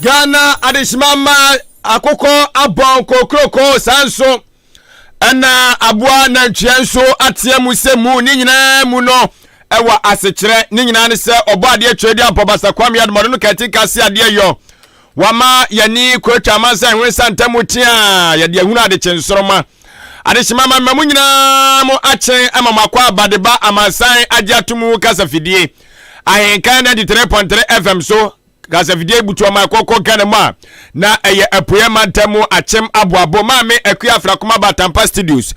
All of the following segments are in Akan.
Ghana adishimama akoko abon kokroko sanso ana abua na ntwenso atiemu semu ni nyina mu no ewa asechire ni nyina ne se obo ade twedi ampobasa kwam yadmo no katika se ade yo wama yani kwetwa mansan wensa ntamutia yade ahunu ade chensoroma adishimama mamu nyina mo achen amamakwa badeba amansan agiatumu kasafidie Ahenkan 3.3 FM so Kasa video butu ma kokko kanema na eye apoya mantemu achem aboabo ma me akua afrakoma batampa studios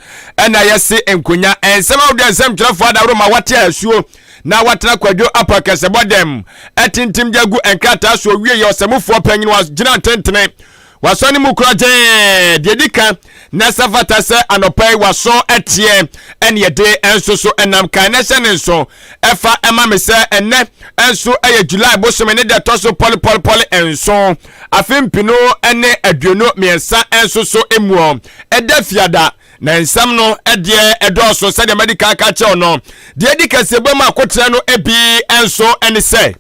na yese enkonya ensema wode ensem kyerefo adawro ma wate asuo na watena kwadwo apakase bodem etintim jagu enkata so wie ye osemufo panyin wa gina tentene wasoni mukroje dedika na safata se anopai waso etie ene yede enso so enam kan na se nenso efa ema me se enne enso eye July bosome ne de toso poli enso afimpino ene aduono miensa enso so emuo edafiada na ensam no ede edoso se de medical ka che ono dedika se boma akotre no ebi enso ene se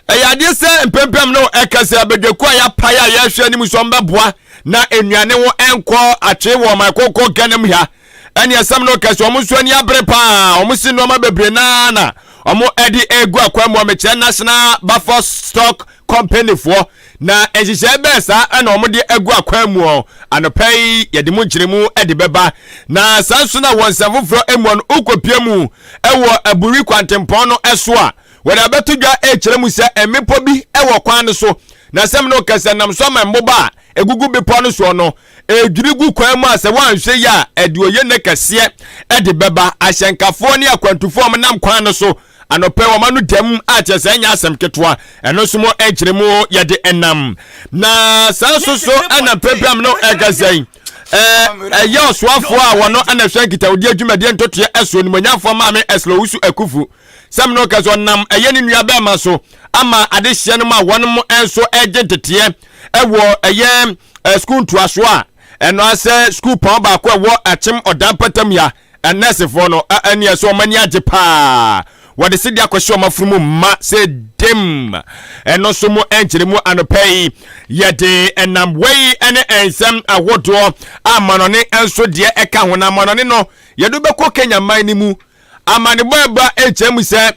Aya se mpempem no ekase abedweku aya paya ya hwe ni musomba boa na enuane wo enko atwe wo makoko ganem ya ene asam no kase omuso ani abrepa omusi no ma bebre na omo edi egu akwamu ameche National Buffer Stock Company for na ejije besa ana omo de egu akwamu anopai yede mu nkiremu edi beba na sanso na wonsafofro emu no ukopiemu ewo aburi kwantempon no eso a wada betudwa echiremu se emepo bi ewo kwan so na sem no kase nam so ma mboba egugu bepo no so no edwirigu kwan mu ase wanhwe ya eduoye ne kase edi beba ahyenkafo ne akwantufo nam kwan no so anope wo manu dem achese anya asem ketwa eno so mo echiremu yede enam na sanso so ana program no egazai yo swafo a wono ana hwe kitawudi adwumade ntotoye eso ni manyafo ma me eslo wusu akufu sam no kazo nam eyeni nua be ma so ama adehye no ma wonom enso egentete ewo eye school to aso a eno ase school pon ba ko ewo achim odampatam ya enesefo no ani eso mani age pa wode sidi akwhye mafurumu ma se dem eno so mo enkyeremu anopai yede enam wei ene ensem awodo amanone enso de eka hona manone no yedo beko Kenya man ni mu amane boba echemu se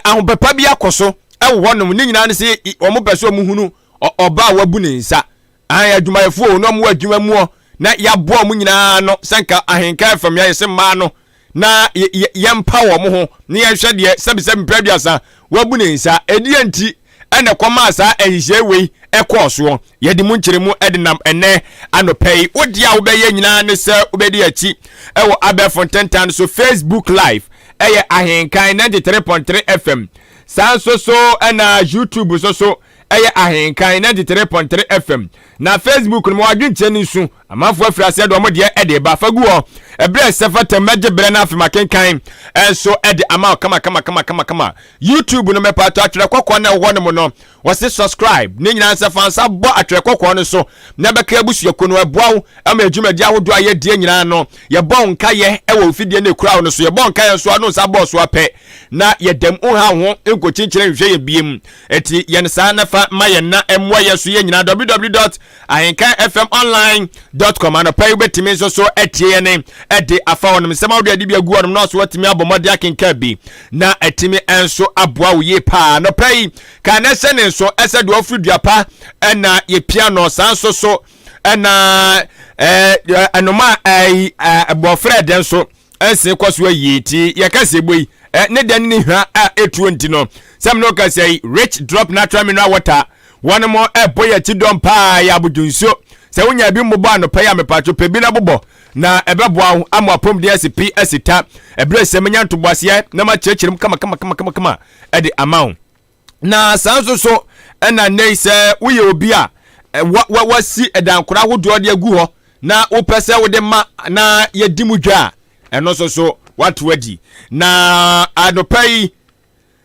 ahopepa bi akoso ewonom ni nyina ne se omo pese omo hunu oba wabu ne nsa an adwumayefo no mo adwumamu na yabo omo nyina no senka Ahenkan FM ya yese ma no na yempa wo mo ho ne yehwe de sebisem praduasa wabu ne nsa edianti ene kwama asa ehihye wei ekoso yedi mu nkiremu edinam ene anopai odia wo beye nyina ne se obedi achi ewo Abefontentan so Facebook live eye Ahenkan 93.3 FM sanso so na YouTube so eye Ahenkan 93.3 FM na Facebook no wadwinche ni su amafo afrase do mo de ede ba faguo ebre sefa temaje bre na afima kenkan enso ede ama kama YouTube no mepato atwere kokko na wo no no wose subscribe ni nyina sefa nsa bo atwere kokko no so na beka abusuako no aboawo ama adwumadi ahodo aye de nyina no ye bon kaye ewo ofidie na ekura no so ye bon kaye so ano nsa bo so apɛ na ye dem unha ho enkochinkire nhwe ye biem eti ye nsa na fa maye na emwa ye so ye nyina www.ahenkanfmonline.com and pay betimi so etie ne ede afa wonom sema wode ade bia gu wonom no so watimi abomode akenka bi na etimi enso aboa wo ye pa no pay ka na se ne so ese de ofuduapa na ye piano sanso so na anoma abofre den so ense kwaso yiti ye kaseboi ne den ni hwa etuonti no sem no ka say rich drop natural mineral water one more boy chidom pa ya budunso se wonya bi mbobo anopa ya mepacho pe bi na bobo na ebeboa amapom de SP asita ebre semenya ntobase na ma chechirim kama ede amount na sanso so na nei se woye obi a wasi edankora hodo de agu ho na wopese wode ma na yedimudwa eno so what wadi na anopai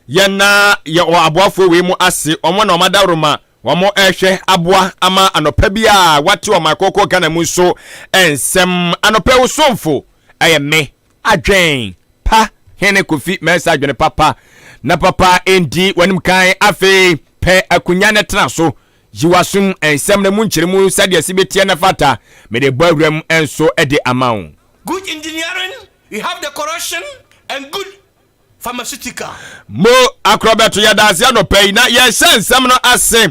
yana ya aboafo we mu ase omo na omadaroma wamo ehwe aboa ama anopa bia wate o makoko kana mu so ensem anopa wo somfo me adwen pa hene kofi message ne papa na papa endi wanim kan afi pe akunya ne tena so jiwasum ensem na mu nkyeremu sade asibetie na fata me de bawram enso ede amawo. Good engineering, you have the corrosion and good pharmaceutical. Mo akrobeto ya dasia no pay na ye nsem no ase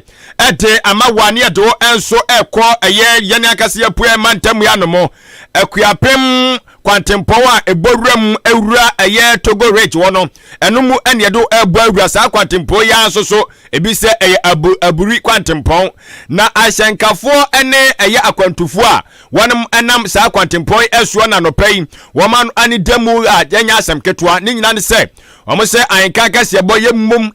ede amawane edo enso ekọ eye yene akase ya pu mantam ya no mo akuapem kwantempo a eboruam ewura eye Togo rate wono enumu ene edo ebu awura sa kwantempo ya soso ebi se eye aburi kwantempo na Ahenkafo ene eye akwantufo a wonom enam sa kwantempo esuo na no pay woman ani demu a yenya asem ketwa ni nyina ne se omo se Ahenkan Kasiebo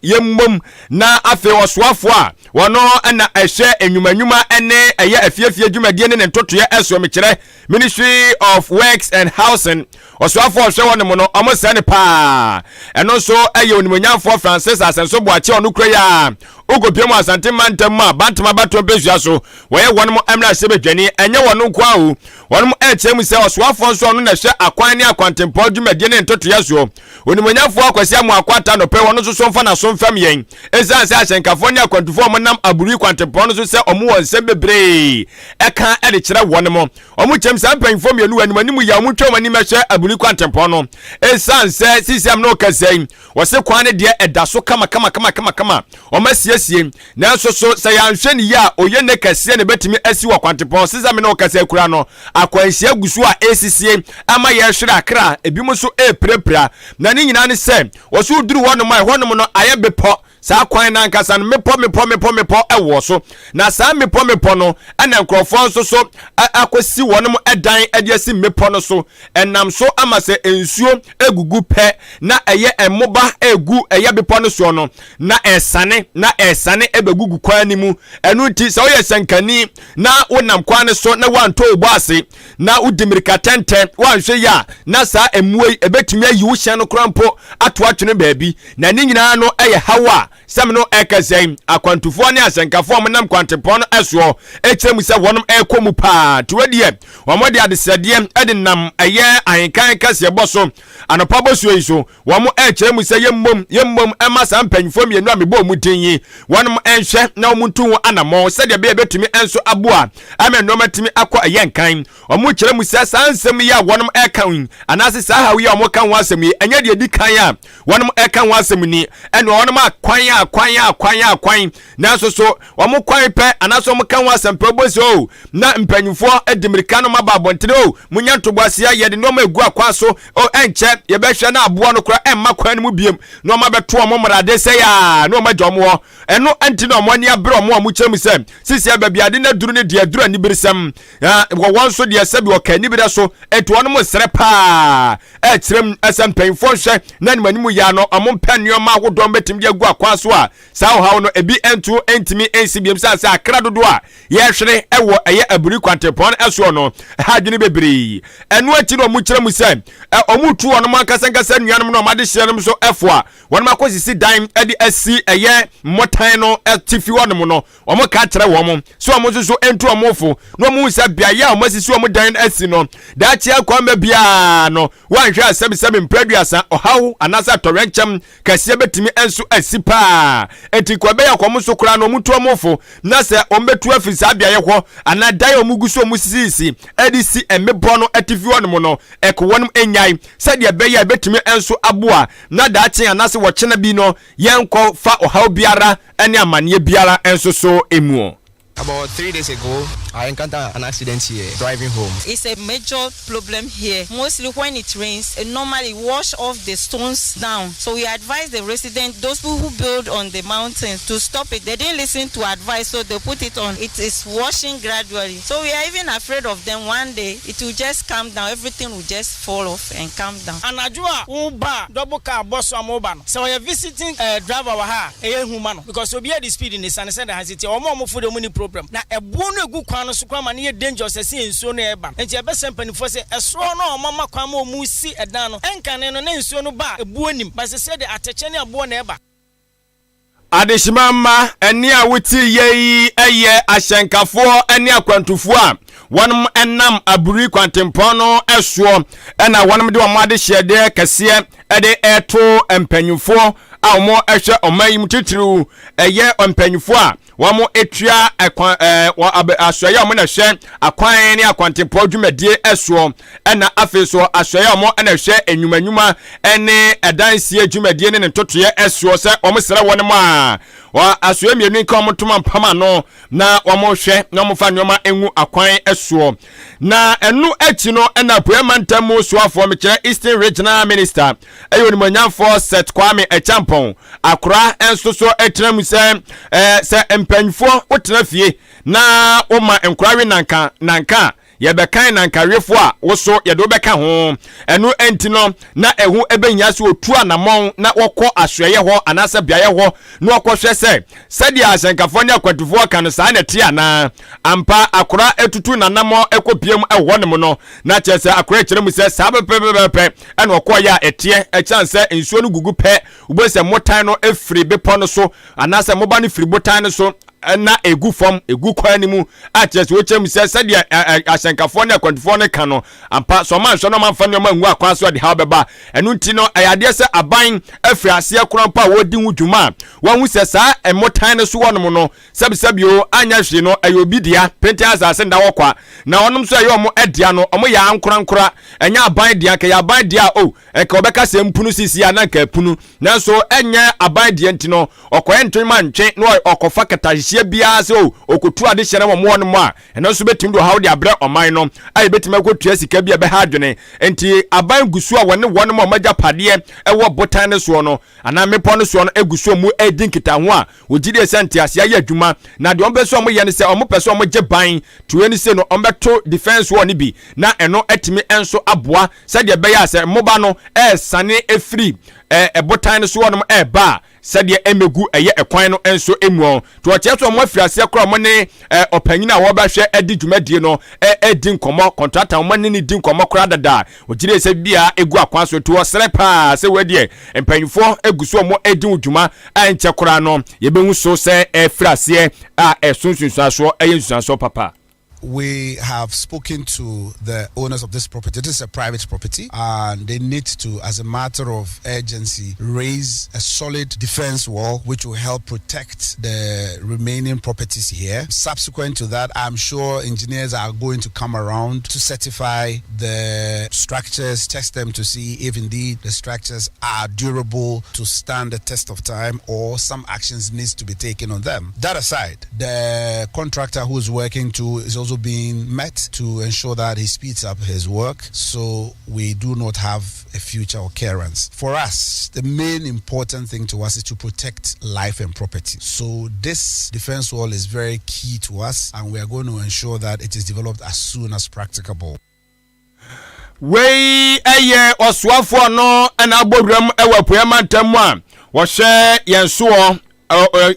yemmom na afe osoafo a wono na ehwe enwumanyuma ene eye afiafie dwumadie ne ntotoye esuo mekere Ministry of Works and Housing osoafo hwe wono no omo se ne pa eno so eye onimonyafo Francis Asenso Boache onu kura ya ogopiemu asante mantam ma bantama bato bezua so woye wonom amra sebedwani enye wono kwa o wonom echemu se osoafo nso onu na hwe akwan ne akwantempo dwumadie ne ntotoye so onimonyafo akwasi amu akwata no pe wono so so mfa na so mfam yen ezan se Ahenkafo ne akwantufo mo nam aburi kwantempo no so se omo won se bebre eka ede kire wonom omo chem se ampanfo mienu animanimu ya omo twom ani mehwe aburi kwantempo no ezan se sisiam no kasai wo se kwan ne de eda so kama omasie na so se ya nhwe ni ya oye ne kase ne betimi asi wa kwantempo sisa me no kase kura no akwanhia gusu a esisie ama ye hwere akra ebimu so prepra na ni nyina ne se wo so duru wonom a honom no aye bepo sa kwan na nkasa no mepo ewo so na sa mepo no ana nkrofo nso so akosi wonom edan ediasi mepo no so enam so ama se ensuo egugu pe na eye emoba egu eye bepo no so no na esane ebegugu kwan ni mu enu ti se oye sankani na wonam kwan ne so na wanto obo ase na udimirika tente wanhwe ya na sa emuei ebetumi ayi wo hye no krampo ato atwene baabi na ni nyina no eye hawa samno ekasem akwantufo ne Ahenkafo monam kwantempo no eso ekyeremu se wonom ekomu pa tuwadie womode adesade ede nam eye Ahenkan Kasiebo so anopa bosuo yiso womo ekyeremu se yemmom ema sampanyfo mienu amebo mu tinyi wonom enhwe na omuntu anamo sede be betumi enso aboa amennomatimi akọ Ahenkan omo kyeremu se sansem ya wonom ekan anase sa hawe ya omo kan wasem yi enya de dikan a wonom ekan wasem ni ene wonom akwan na so omo kwan pe anaso omo kan wasem pe boso na mpanyufo edimirika no mababontere o munya ntoboasia ye de no ma egu akwa so o enche ye behwe na aboa no kora emma kwan mu biem no ma beto omo mrade se ya no ma jomo eno anti no omo ani abre omo amu kyeremu se sisi ababiade na duru ne de aduru ani birisam wo wonso de asabi o kan ni bire so eto ono mo sere pa kyerem asampanyufo hwe na ni manimu ya no omo mpanio ma agodom betim de egu akwa so a sao hawo no ebi entu entimi ensibiem sa akra dodo a ye hwere ewo eye aburi kwantepon eso no ha dwene bebiri enu achi no mu kyeremu se omutu ono mankasankasa nuanom no made hyerenom so efo a wono makosisi dan edi asi eye motan no atifi wonom no omo ka kyere wom so omo so entu omofo no mu se bia ya omo asisi omo dan asi no da chi akwamba bia no wanhwe asebisebe mpraduasa ohaw anasa torenchem kase betimi enso asipa enti kwabe ya kwa muso kura no mutu omofo na se ombetu afisa bia ye ho anadai omuguso omusisi edisi emebo no atifi wonom no ekwonom enyai sade be ya betimi enso aboa na da achen anase wo kyena bi no yenko fa ohaw biara ene amane biara enso so emuo. About 3 days ago, I encountered an accident here, driving home. It's a major problem here. Mostly when it rains, it normally wash off the stones down. So we advise the residents, those people who build on the mountains, to stop it. They didn't listen to advice, so they put it on. It is washing gradually. So we are even afraid of them. One day, it will just calm down. Everything will just fall off and calm down. And Ajua, Uba, double car, boss, or mobile. So we are visiting driver, human, because we are the speed in the sun, and has it, or more for the money problem. Na ebono egu kwan no so kwa ma ne dangerous ase ensuo no eba enti ebe sempanifo se esoro no mama kwan ma mu si edan no enkane no na ensuo no ba ebu anim ba se de ateche ne abo na eba adeshimama eni a wuti yei eye Ahenkafo eni akwantufo a wonum enam aburi kwantempo no eso ena wonum de omade hyede kase ede eto empanyufo a omo ehwe oman titiriu eye ompanyifo a wamo etua asoye omo na hwe akwan ne akwantempo dwumadie eso na afeso asoye omo na hwe enwumanyuma ene edansie dwumadie ne ntotoye eso se omo sere won mo a wa asoye mienu nka omo toma mpama no na omo hwe na omo fa nyoma enwu akwan eso na enu achi no na poemantamu soafo mekere Eastern Regional Minister ayo ni manyafo set Kwame Echampon akora enso so etramu se empanyfo wotena fie na woma enkorawe nanka yebekan nankarefo a woso yedo beka ho enu enti no na ehu ebenya se otu anamon na wokọ ahweye ho anase biaye ho na wokọhwe se dia asenkafo ne akwadufo kan sa na tie ana ampa akora etutu nanamo ekopiem eho ne mo no na chese akora kire mu se sabepepepe ena wokọ ya etie echanse ensuo no gugu pe ubose motan no efri bepo no so anase moba no fri botan no so na egu fom egu kwani mu atese wochem se dia asenkafo ne akwadufo ne kan no ampa so man so no man fa ne ma ngu akwa so de ha beba enu nti no ayade se aban afri ase akrampa wodi wudwuma won hu se sa emotan ne so wonom no sabisabio anya hwe no ayobidia pentias ase nda wokwa na onom so ayo mo edia no omo ya ankora enya aban dia ka ya aban dia o ka obeka se mpunu sisi ya na ka punu na so enya aban dia nti no okoye ntwema ntwe no okofa katahye bia se o okotu ade hyere mo mo no a eno so betim do how de abre oman no aye betim akotua sika bia be ha adwene enti aban gusu a wone mo magya pade ewo botan ne so no ana mepo no so no egusu mu edinkita ho a ogide sente ase aye adwuma na de ombe so mo ye ne se omo pese omo gye ban tuwe ni se no ombeto defense wo ni bi na eno etimi enso aboa se de be ya se moba no sane efri botan ne so no ba sadia emegu eye ekwan no enso emuo to ocheto mo afiase kra mo ne opanyina wo ba hwe edi dwumadie no edi nkomo contractor mo ne di nkomo kra dada ogire se bia egu akwan so to osere pa se wadie empanyifo eguso mo edi dwuma anche kra no yebehu so se efrase a esunsunsuaso eyensuaso papa. We have spoken to the owners of this property. This is a private property, and they need to, as a matter of urgency, raise a solid defense wall which will help protect the remaining properties here. Subsequent to that, I'm sure engineers are going to come around to certify the structures, test them to see if indeed the structures are durable to stand the test of time, or some actions needs to be taken on them. That aside, the contractor who is working to is also being met to ensure that he speeds up his work, so we do not have a future occurrence. For us, the main important thing to us is to protect life and property. So this defense wall is very key to us, and we are going to ensure that it is developed as soon as practicable. Wey eye oswafo no na abodram ewapuamantam a wo hwe yenso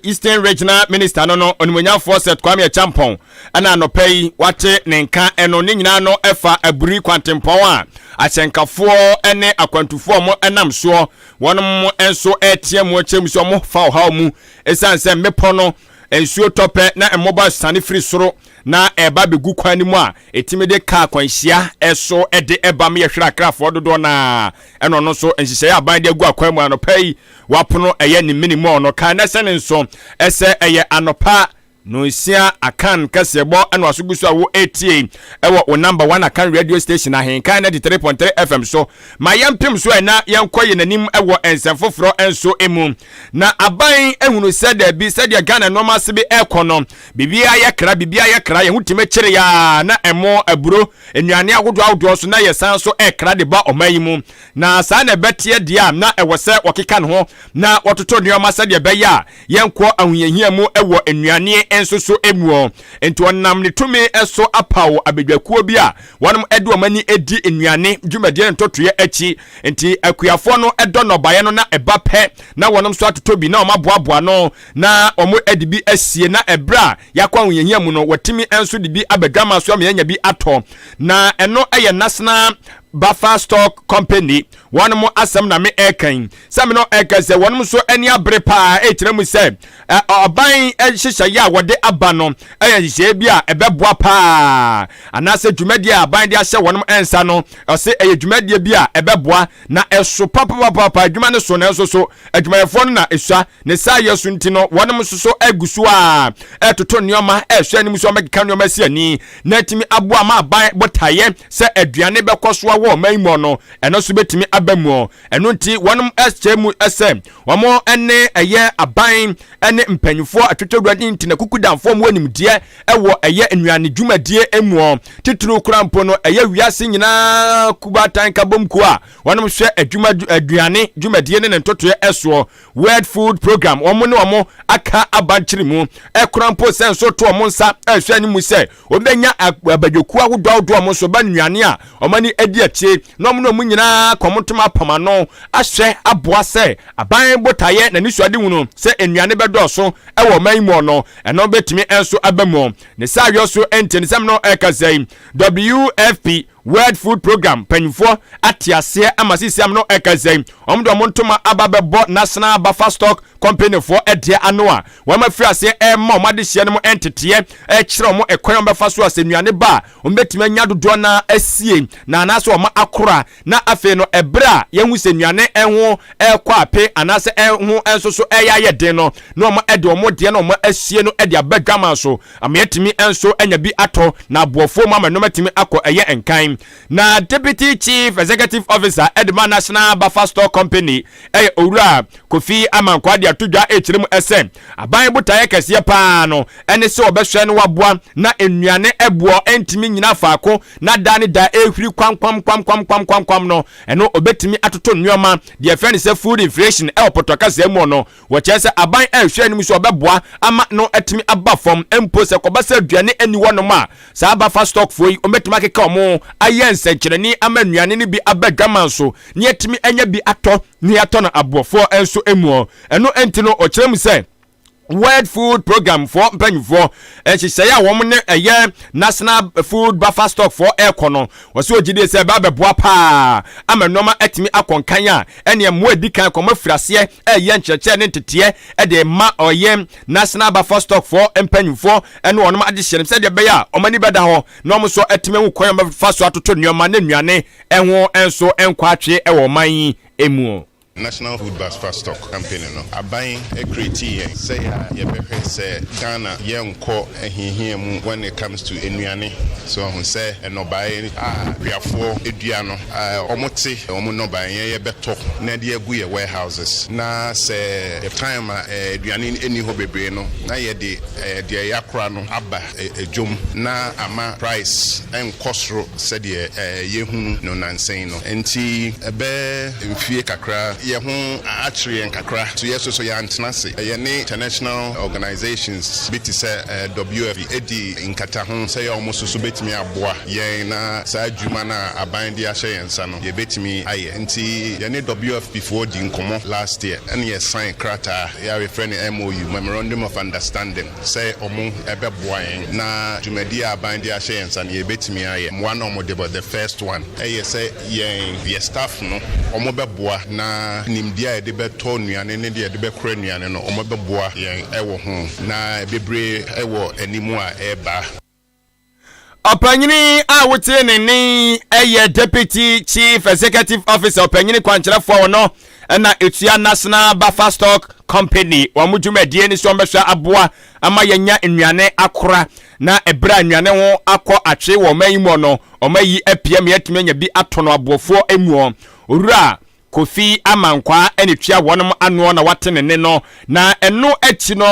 Eastern Regional Minister no onimonyafo set Kwame Echampon ana anopai wate nenka eno ne nyina no efa aburi kwantempon a achenkafo ene akwantufo mo enam so wonom enso etie mo chemso mo fa ha mu esanse mepo no ensuo tope na emoba sane free soro na eba begu kwani mu a etimede ka kwanhia eso ede eba me yehwera krafo dodo na eno no so enhihye aban de agu akwan mu anopai wapono eye ni minimum no kan na sene nso ese eye anopa no isia Ahenkan Kasiebo eno asugusu awo 88 ewo o number 1 Akan radio station Ahenkan 93.3 FM so ma yampem so na yankoye nanim ewo ensemfoforo enso emu na aban ehunu sede bi sede Ghana normal sebe ekono bibia ye kra ye hutime kire ya na emo aburo enuane agodo so na ye san so ekra de ba omayimu na sa na betie dia na ewo se okeka ne ho na wototo nneoma sede be ya yenko ahuyehia mu ewo enuane enso so emuo enti wonam ne tumi eso apawo abedwakuo bi a wonom edo mani edi enuane dwumadie ntotoye achi enti akuafo no edo no baye no na eba pe na wonom so atoto bi na omaboaboa no na omo edibi asie na ebra yakwa wonyehia mu no watimi enso dibi abedwama so amenya bi ato na eno eye national Buffer Stock Company wɔn mo asɛm na me ɛkan sɛm no ɛkɛsɛ wɔn mo so ani abere paa ɛkyerɛ mu sɛ ɔban ɛhyehyɛ yɛ a wɔde aba no ɛyɛ nhyehyɛ bi a ɛbɛboa paa anaasɛ dwumadie a aban de ahyɛ wɔn mo ɛnsa no ɔsɛ ɛyɛ dwumadie bi a ɛbɛboa na ɛso papapapa adwuma no so na ɛso so adwumayɛfoɔ no na esua ne saa yɛ so nti no wɔn mo so ɛgu so a ɛtoto nneɛma ɛhwɛ anim so ɔmɛkeka nneɛma si ani na ɛtumi aboa ma aban botaeɛ sɛ aduane bɛkɔ so wɔ ɔman mu no ɛno so bɛtumi aba mu ɛno nti wɔn ɛhyɛ mu ɛsɛ wɔn ɛne ɛyɛ aban ɛne mpanyinfoɔ atwitwawura ne ntina kukudanfoɔ mu animdeɛ ɛwɔ ɛyɛ nnuane dwumadie emu titiri kura mpo no ɛyɛ wiase nyinaa kubatan kabom ko a wɔn hwɛ aduane dwumadie ne ntotoɛ ɛsoɔ world food program wɔn ne wɔn aka abankyere mu ɛkura mpo sɛ nso to wɔn nsa ɛhwɛ ne mu sɛ obɛnya abadwoku ahodoɔ wɔn so ba nnuane a wɔn ani adi akyire na wɔn nyinaa kɔmotoma apamano ahyɛ aboa sɛ aban botaeɛ na nisuade wunu sɛ nnuane bɛdɔɔso ɛwɔ ɔman mu no ɛno bɛtumi ɛnso aba mu ne saa yɔ so ɛntɛnsɛm no ɛkasa WFP World Food Program panyinfoɔ atiaseɛ ama sisiam no ɛkasa ɔmo de ɔmo ntoma aba bɛbɔ National Buffer Stock Company for ɛdeɛ ano a wɔn afiri aseɛ ɛma ɔmo adehyɛ no mo ɛnteteɛ ɛkyerɛ ɔmo ɛkwan ɔmo bɛfa so asɛ nnuane ba ɔmo bɛtumi anya dodoɔ na asie na anaasɛ ɔmo akora na afei no ɛbrɛ a yɛhu sɛ nnuane ɛho ɛkɔ ape anaasɛ ɛho ɛnso so ɛyɛ ayɛ den no na ɔmo ɛde ɔmo deɛ na ɔmo asie no ɛde aba dwama so ama yɛtumi ɛnso ɛnya bi atɔ na aboɔfoɔ mu ama nnɔma tumi akɔ ɛyɛ nkan na Deputy Chief Executive Officer Edema National Buffer Stock Company owura Kofi Amankwa ato dwa ekyire mu ɛsɛ aban botaeɛ kɛseɛ paa no ɛne sɛ ɔbɛhwɛ no waboa na nnuane ɛboɔ ɛntimi nyina faako na da ne da ehwiri kwam no ɛno obetimi atoto nneɛma deɛ fɛn sɛ food inflation ɛwɔ potokasa mu no wɔkyɛ sɛ aban ɛhwɛ no mu sɛ ɔbɛboa ama no ɛtimi aba fam empo sɛ kɔbasa aduane ani wɔnom a saa Buffer Stock fo yi ometimi akeka ɔmo ayɛ nsɛnkyerɛni ama nnuane no bi abɛdwama so ne yɛtimi anya bi atɔ ne yɛatɔ no aboɔfoɔ ɛnso emu ɛno ɛnti no ɔkyerɛ mu sɛ World Food Program for mpanyinfoɔ ɛhyehyɛ a wɔn ne ɛyɛ National Food Buffer Stock for ɛkɔ wɔsɛ ogide sɛ ɛbɛ abɛboa paa ama nneɛma ɛtumi akɔnkan a ɛne mmoa edi kan kɔmɔ firaseɛ ɛyɛ nkyerɛkyerɛ ne nteteɛ ɛde ma ɔyɛ National Buffer Stock for mpanyinfoɔ ɛne wɔn adehyɛ no sɛdeɛ ɛbɛyɛ a wɔn ani bɛda hɔ na wɔn nso ɛtumi ehu kwan bɛfa so atoto nneɛma ne nnuane ɛho ɛnso ɛnkɔ atwe ɛwɔ ɔman yi emu. National Food Buffer Stock Company no aban ekreti yɛn sɛ ya yɛbɛhwɛ sɛ Ghana yɛnkɔ ɛhiahia mu when it comes to enuane so ɔho sɛ ɛnɔbae a wiafoɔ edua no ɔmote ɔmo nɔbae yɛbɛtɔ na de agu yɛ warehouses na sɛ the time a aduane eni hɔ bebree no na yɛde deɛ yakora no aba edwom na ama price ɛnkɔ soro sɛdeɛ yɛhunu no nansɛn no enti ɛbɛ mfie kakra yɛho akyere nkakra so yɛso so yɛantena se ne international organizations bi te sɛ WFP edi nkata ho sɛ yɛ ɔmo so betumi aboa yɛn na saa adwuma na aban de ahyɛ yɛn nsa no yɛbɛtumi ayɛ nti yɛne WFP foɔ di nkɔmmɔ last year ɛne yɛ sign krataa yɛarefrɛ ne MOU Memorandum of Understanding sɛ ɔmo ɛbɛboa yɛn na dwumadi a aban de ahyɛ yɛn nsa no yɛbɛtumi ayɛ mmoa na ɔmo de but the first one ɛyɛ sɛ yɛn staff no ɔmo bɛboa na nimdia yɛde bɛtɔ nnuane ne deɛ yɛde bɛkora nnuane no ɔmo bɛboa yɛn ɛwɔ ho na bebree ɛwɔ animu a ɛba ɔpanyini a wote ne ɛyɛ Deputy Chief Executive Officer ɔpanyini kwankyerɛfoɔ no ɛna etua National Buffer Stock Company wɔn dwumadie ne so ɔmbɛhwɛ aboa ama yɛnya nnuane akora na ɛbra nnuane ho akɔ atwe wɔ ɔman yi mu no ɔman yi apia me yɛtumi anya bi ato no aboɔfoɔ emu owura Kofi Amankwa ene tua wɔnom ano na wate ne no na ɛno akyi no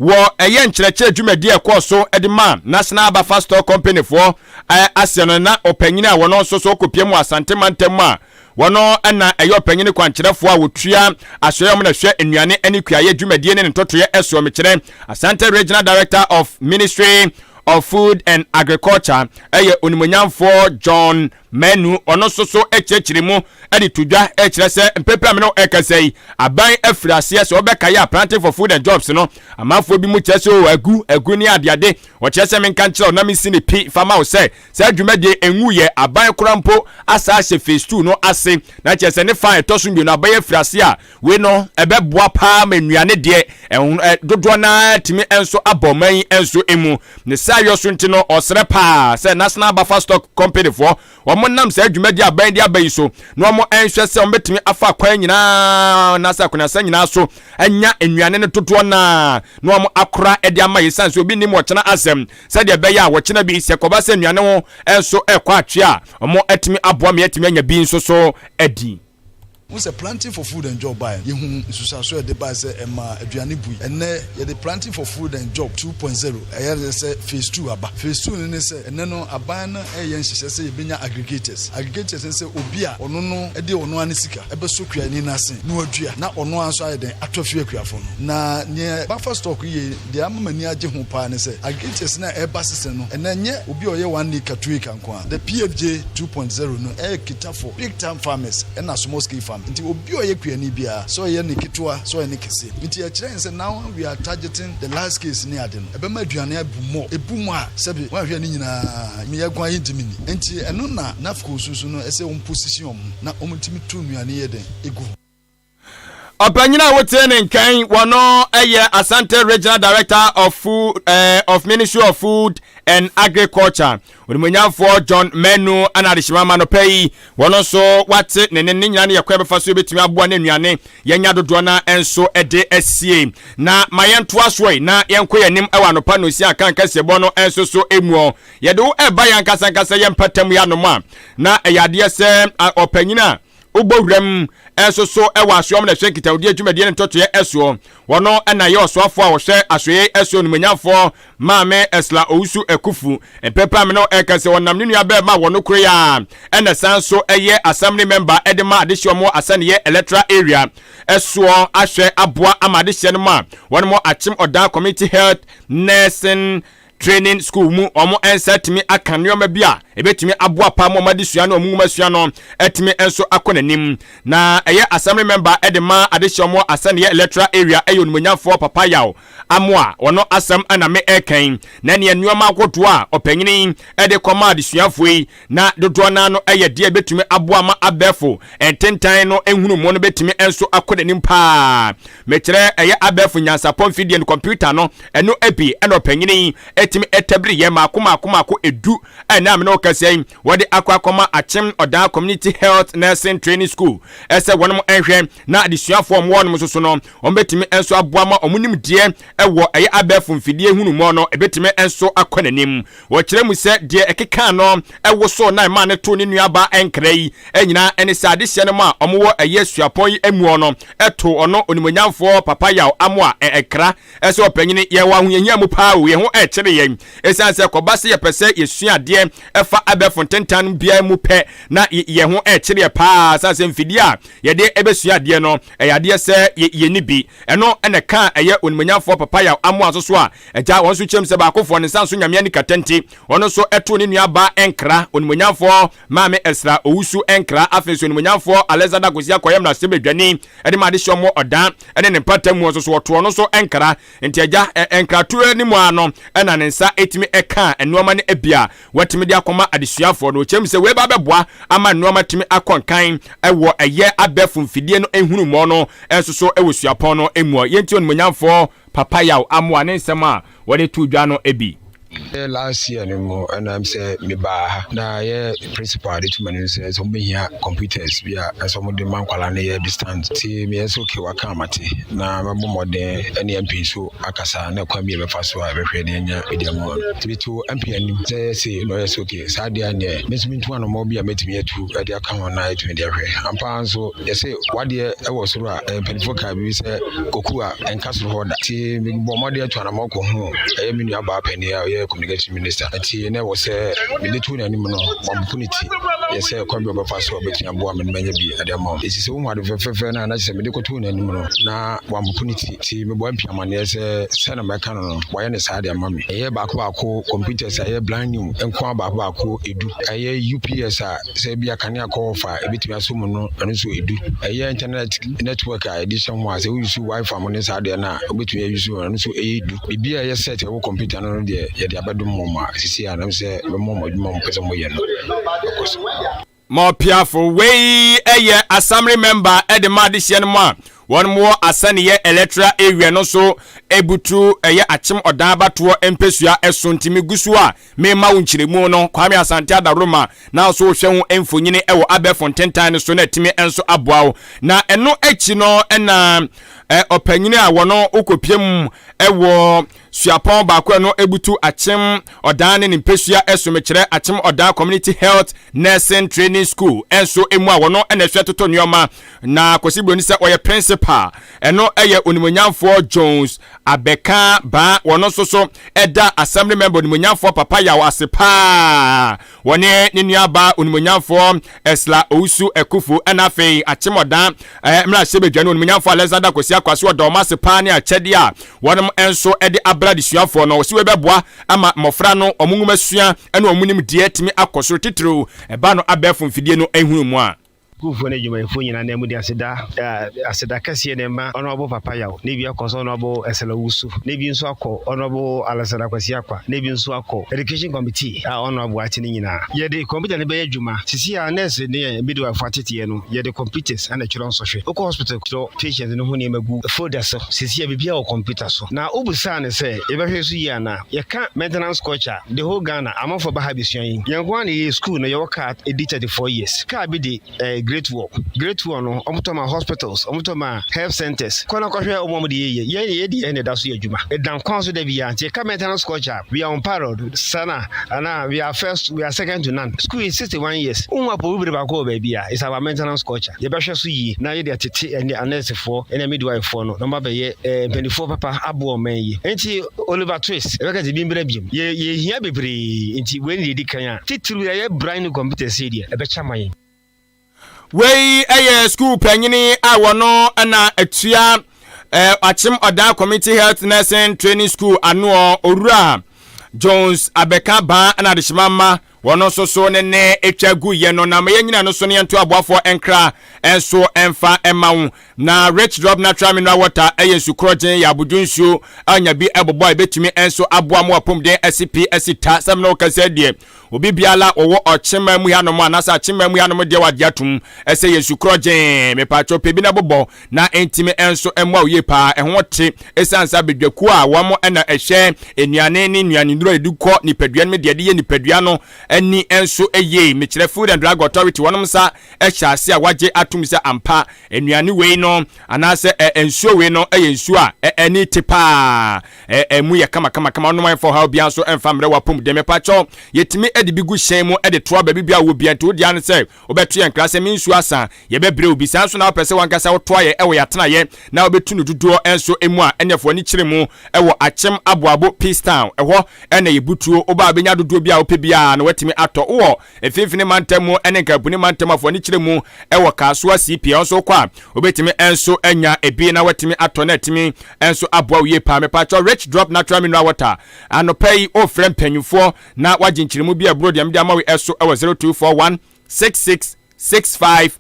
wɔ ɛyɛ nkyerɛkyerɛ dwumadi ɛkɔ so edema National Buffer Stock Company for asɛ no na ɔpanyini a wɔno nso so kopia mu asante mantam a wɔno ɛna ɛyɛ ɔpanyini kwankyerɛfoɔ a wotua asoyɛ mo na hwɛ nnuane ani kuayɛ dwumadi ne ntotoyɛ ɛso mekyerɛ Asante Regional Director of Ministry of Food and Agriculture eye onimonyamfo John Menu ono so echechirimu edi tudwa echirese mpepe ameno ekasei aban afriase so obeka ya planting for food and jobs no amafo bi mu chese o agu ni adeade o chese menka nchira na misi ni pi fama o se adwumade enwuye aban korampo asa hye phase 2 no ase na chese ne fan etoso ndu na aban afriase a we no ebeboa pa manuane de dodo na timi enso aboman enso emu ne sayo so nti no osre pa se National Buffer Stock Company for nam se adwumadi aban di aban so no mo enhwe se ombetimi afa kwan nyina na sa kona sa nyina so anya ennuane ne toto na no mo akora edi ama yisan so obi nim wo kyena asem se de be ya wo kyena bi se koba se ennuane ho enso ekwa atwe a mo etimi aboa me etimi anya bi nso so edi. We say planting for food and job by you so the by say aduane bui and the planting for food and job 2.0 say phase 2 aba phase 2 ne say and no aban na yen hye say benya aggregators say obi a ono no e de ono anisika ebe so kua ni na sen no adua na ono anso aye den atofie kuafo no na ne buffer stock ye de amamani age ho pa ne say aggregators na e basese no and nye obi oye 1 acre 2 acre nko the PFJ 2.0 no e kita for big time farmers and small scale farmers nti obi oyekuani bia so ye nikitwa so ye nikese nti ya kire nse now we are targeting the last case ni ade no ebema aduane abumo ebumu a sebi wa hwe ni nyina mi ye gwan yintimi nti eno na nafko susu no ese on position na omtimi tu nuane ye den egu Opanyina wote nkan wono eye Asante Regional Director of Food of Ministry of Food and Agriculture Onimonyamfo John Menu anadishimama no pay wono so wate ne nyina ne yakwa befa so betumi aboa ne nuane yenya dodo na enso ede asie na mayento asoi na yenko yanim ewa no pa no si Ahenkan Kasiebo no enso so emuo yede wo eba yankasa yempatam ya no ma na eyade se opanyina Ubowrem enso so ewa asom na hwe kitawdi adwumade ne ntotoye eso wono na ye osoafo a wo hwe asoye eso onimonyamfo maame esla owusu ekufu empepa me no ekase wonam ne nua ba ma wono kure ya ena sanso eye assembly member edema adehiomo asane ye electoral area eso ahwe aboa amadehie no ma wono mo achim odan community health nursing training school mu omo ensetimi akanyo bia ebetimi aboa pa mo madesua no omu masua no etimi enso akonanim na eye assembly member edema adehiomo asane ye electoral area eyo onimonyamfo papa yaw amoa wono asam ana me ekan na ne anuama akoto a opanyini ede koma adesuafo yi na dodo na no eye de betimi aboa ma abefo ententan no ehunu mo no betimi enso akonanim pa mekire eye abefo nyansa pomfidi and computer no eno ebi eno opanyini etimi etabri ye makomako edu na me no kase wode akwakoma achim odan community health nursing training school ese wonom enhwe na adesuafo mo wonom soso no ombetimi enso aboa ma omunim die ewo eye abefo mfidie hunu mo no ebetimi enso akonanim wo kire mu se die ekeka no ewo so na ma ne to ne nuaba enkrai enyina ene sade hye no ma omwo eye suapon emu no eto ono onimonyamfo papa yaw amoa ekra ese opanyini ye wa hunyanya mu pa wo ye ho ekire ye esanse kobase ye pese yesua de efa abefo tentan bia mu pe na ye ho ekire pa sanse mfidie a ye de ebesua de no eyade se ye ni bi eno ene ka eye onimonyamfo papa yaw amoa so a eja won so chem se ba akofo ne sanso nyame ni katenti ono so eto ne nuaba enkra onimonyamfo maame esra owusu enkra afenso onimonyamfo Alexander Gosia koyem na sebedwani ede ma de hyomo odan ene ne patamu so oto ono so enkra enti eja enkra tu ani mu ano ena ne nsa etimi eka enuoma ne ebia watimi de akoma adesuafo no chem se we ba beboa ama enuoma timi akonkan ewo eye abefo mfidie no ehunu mo no enso so ewosuapon no emu yenti onimonyamfo papa yaw amoa ne nsema wode tu dwa no ebi last year no and I'm say me ba na ye principal de tuma say so me here computers bia so mo de man kwala na ye distance ti me so ke waka amate na mabo modern NMP so akasa na kwa me be fa so a be hwe de nya e de mo ti to MP anim say no yes okay sa de anya me so mintu ano mo bia metimi atu e de aka ho na etimi de hwe ampa so ye say wade e wo so a penfoka bi say koku a enkaso ho da ti me bo mo de atu ana mo ko ho e me nua ba pani a communication minister ati ne wo se me de tu na nim no opportunity yɛsɛ kwan bi ɔbɛfa so ɔbɛtumi aboa me no manya bi ade ama wo ɛsi sɛ wohu ade fɛfɛɛfɛ no a na kyɛ sɛ mede kɔtoo n'anim no na wammoko ne ti meboa mpiamanneɛ sɛ na mɛka no no wayɛ ne saa de ama me ɛyɛ baako computers a ɛyɛ brand new nko baako edu ɛyɛ UPS a sɛ bia kanea kɔ fa ɛbɛtumi aso mu no ɛno nso edu ɛyɛ internet network a ɛde hyɛ ho a sɛ woyusu wifi mo ne saa deɛ no a wobɛtumi ayusu ɛno nso ɛyɛ edu biribi a ɛyɛ set ɛwɔ computer no deɛ yɛde abɛdom mɔ mu a sisi a nam sɛ bɛmmɔ mɔ adwuma mo pɛ sɛ moyɛ no ɛkɔ so More piafo wei eye assembly member edema de hye no mu a won mo asane ye electoral area no so ebutu eye achim odan abato empesua esontimi gusu a mema wo nkyiremu no Kwame Asante Adaroma na so hwe ho emfonyini ewo Abefontentan no so na timi enso aboawo na eno echi no na opanyini a wono okopiem ewo suapon baako no ebutu achim odan ne mpesua esomekere achim odan community health nursing training school enso emu a wono na hwe toto nyoma na kwasibroni se oye principal eno eye onimonyamfo Jones Abeka ba wono so eda assembly member onimonyamfo papa ya wasepa wone ne nuaba onimonyamfo Esla Ousu Ekufu enafe achim odan mra sebedwane onimonyamfo Alexander Kosia kwaso odoma sepa ne achede a wonom enso ede abrade suafo no siwe beboa ama mofra no omungumasua ene omunim die timi akosoro titiro eba no abefo mfidie no ehunu mu a Kufo ne dwumayefo nyina na mu di aseda kase ne ma honorable papa yawo ne bi akoso honorable Esla Ousu ne bi nso akọ honorable Alexander Kwasi akwa ne bi nso akọ education committee a honorable ati ne nyina ye de computer ne be adwuma sisi a nurse ne midwife atete no ye de computers ana chiro nso hwe okọ hospital to patient ne ho ne magu folder so sisi a bibia o computer so na obusa ne se ye be hwe so yi ana ye ka maintenance culture the whole Ghana amafo ba ha bisuan yin ye go an ye school no ye work at 34 years ka bi de great work no omtoma hospitals omtoma health centers kona kohwe omom de ye de da so adwuma edan kwan so da bia anti ka maintenance culture we are on parod sana ana we are second to none school is 61 years umwa po bibire ba ko ba bia is our maintenance culture ye behwe so yi na ye de atete nurse for ene midwife for no number be ye 24 papa abo man yi enti Oliver Twist e beka de bimbra biem ye hia bebre enti we ne di kan a titru ye brand computer sedia e be chamayin wei eye school panyini a wono na atua achim oda community health nursing training school ano Owura Jones Abeka ba na de shimama wono so ne etwagu ye no na me nyina no so ne nto aboafo enkra enso emfa emawu na rich drop natural mineral water eye sukrogen ya budunsu anya bi ebobo ebetumi enso aboa mo apomden SCP esita semno kase die obi biala owo ochema mu ya no mo anasa achema mu ya no mo de wade atum ese ye sukrogen me pacho pebi na bobo na entimi enso emu awie pa ehwo te esansa bedwaku a wo mo na ehye enuane ni nuane nduro edukọ nipadua me de ye nipadua no ani enso eye mekire Food and Drug Authority wonom sa ehyaase a waje atum sa ampa enuane wei no anase ensuo wei no eye ensuo a eni tipa emu ye kama onom for how bia so emfamre wapom de me pacho yetimi edibi gu hyen mu ede to aba bibia wo bia nto dia ne se obetu ye nkra se me ensuo asa ye bebre obi san so na pese wankasa wo to ye ewo yatena ye na obetu no duduo enso emu a enefo ni kire mu ewo achem aboabo Peace Town eho ene yebutuo oba benya duduo bia ope bia na watimi ato wo efifini mantemu ene nkabuni mantemu afo ni kire mu ewo kasoa CP enso kwa obetimi enso enya ebi na watimi ato na timi enso aboa wie pa me pacho rich drop natural mineral water anopai o frem panyufo na waginkyiremu bia brodi am dia mawe eso ewo 0241 666508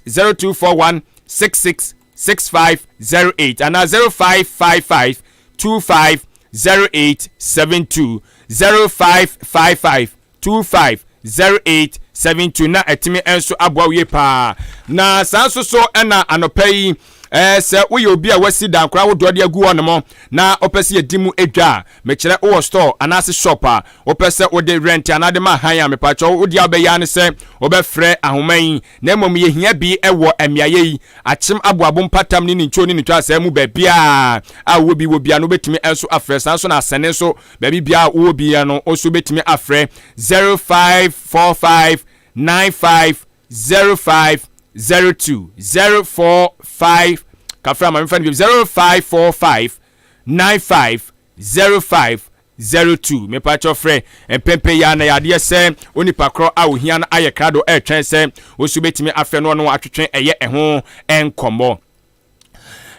0241 666508 and 0555 250872 0555 250872 na etimi enso aboa wie pa na sanso so na anopai se wo ye obi a wasi dan kra wo dode agu wono na opese yedimu edwa mekire wo store anase shop a opese wo de rent anade ma han ya mepacho wo dia obeya ne se obefre ahoman na emom ye hia bi ewo amiaye yi achim aboabo mpatam ni ncho ni ncho asa mu babia a wo bia no betimi enso afre sanso na asene so babi bia wo bia no oso betimi afre 0545 9505 02 kafra ma mfa 0545 9505 02 me pacho frɛ empempe ya na yade se onipa kro a ohia na aye krado twɛn se osu betimi afɛ no no atwetwen ɛyɛ ɛho enkomo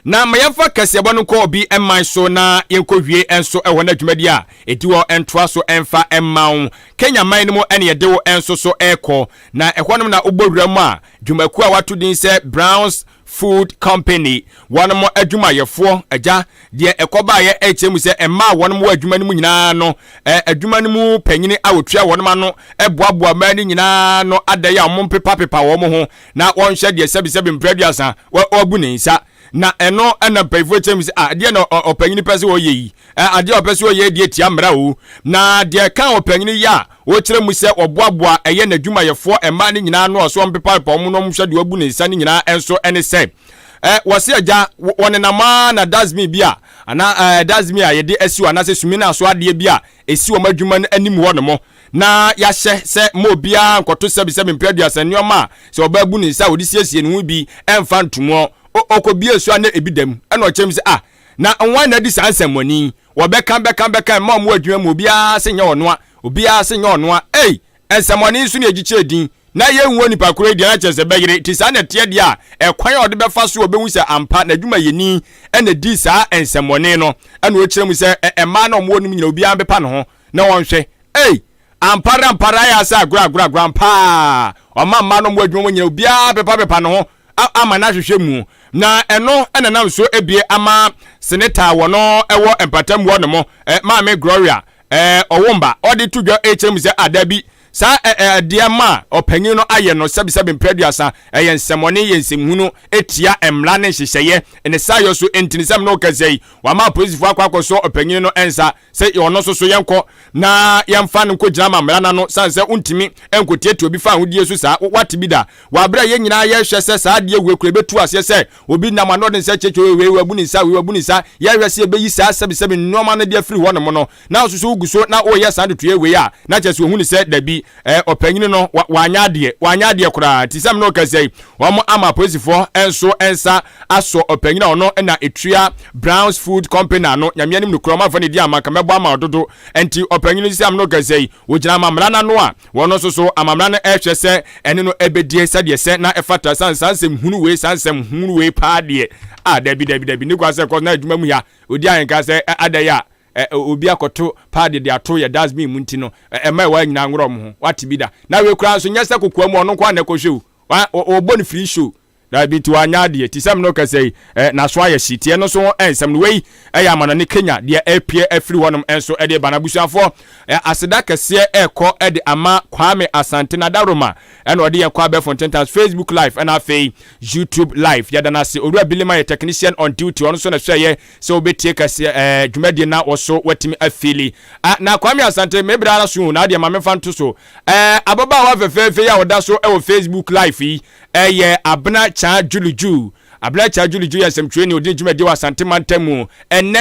na mayamfa Kasiebo no ko obi emman so na yenkɔhwie enso ɛwɔ na dwumadi a ediwo entoa so emfa emmaw Kenya man no mu ene yedewo enso so ɛkɔ na ɛhɔnom na obowura mu a dwumaku a wato din sɛ Browns Food Company one mo adwuma yefo agya de ekoba ye echemu se emma one mo adwuma no mu nyina no adwuma no mu panyini awotwa one ma no eboaboa ma ni nyina no adaya mo pepa wo mo ho na won hye de sebi mpraduasa obu ne nsa na eno na payfo echemu se ade na opanyini pese wo yeyi ade opese wo ye de tia mra o na de kan opanyini ya wo kire mu se oboaboa eye na adwuma yefo emma ni nyina no so pepa mo no hye de obu ne nsa ni nyina enso ene se wasi aja wonenama na dasmi bia ana dasmi a yede asi wana se sumi na so ade bia esi wo madwuma anim wo no mo na ya hye se mo bia nkoto sebi mpeduasa nneoma se obabu ni nsa odi siesie ne hu bi emfa ntomo okobie so na ebidam na ochem se na nwan na di sansem wani wo beka ma mo adwuma mo bia se nya ono a obia se nya ono a ensamoni nso ne agiche din na ye nwo nipa koro dia na chese begire ti sa na tie dia ekwan ode befa so obehu se ampa na dwuma yeni na di sa ensemone no na o kire mu se ema na omo nim nyina obi an bepa no ho na wonhwe ampara ya sa agura ampa oma no mo adwuma nyina obi a bepa no ho ama na hwehwe mu na eno enanam so ebie ama senator wono ewo empatam wo no mo maame Gloria owomba ode tudwa echemu se adabi sa diama opanyin no aye no sebi mpraduasa yensemone yensemhunu etia emla ne hyehyeye ene sayo so entinisem no kazei wama posifo akwakoso opanyin no ensa se yono so yenko na yemfa no kogina mamra na no sanse untimi enkotieti obi fa hodie so sa watibida wabra ye nyina ye hwese sa de wekure betu ase se obi na mano de se cheche wewabu ni sa ye hwese ebeyi sa sebi nnoma na de free wono mo no na so uguso na oye sa de tuye we ya na chese ohunu se dabi opanyini no wanya de kura tisam no kasei wamo ama posifo enso ensa aso opanyini ono na etua Browns Food Company no nyamia nim no kroma fa ne di ama kamebo ama ododo enti opanyini tisam no kasei wogina amamra na no a wono so amamra na ehwese ene no ebedie sade se na efata sansem hunu we pa de dabi ni kwa se ko na adwuma mu ya odi ayenka se adaya obi akoto pade de ato ye dasmi munti no ema wa nyina ngoro mo ho watibida na we kura so nyasa kokua mu ono kwa na kohwe o boni free show da bi to anya de tisam no kasei na so aye sitie no so ensam no we eya amana ne Kenya de apie afri wonom enso e de banabusuafo aseda kase ekọ e de ama Kwame Asante na Daroma ena ode ye kwa be Fontentans Facebook live ena afei YouTube live ya dana se Owura Bilima ye technician on duty ono so na hweye se obetie kase dwumadi na woso watimi afili na Kwame Asante mebra na so na de ma me fanto so ababa wa fefefe ya oda so e wo Facebook live yi eye abna cha juluju ya semtwe ni odi dwumadi wa Asante mantamu enne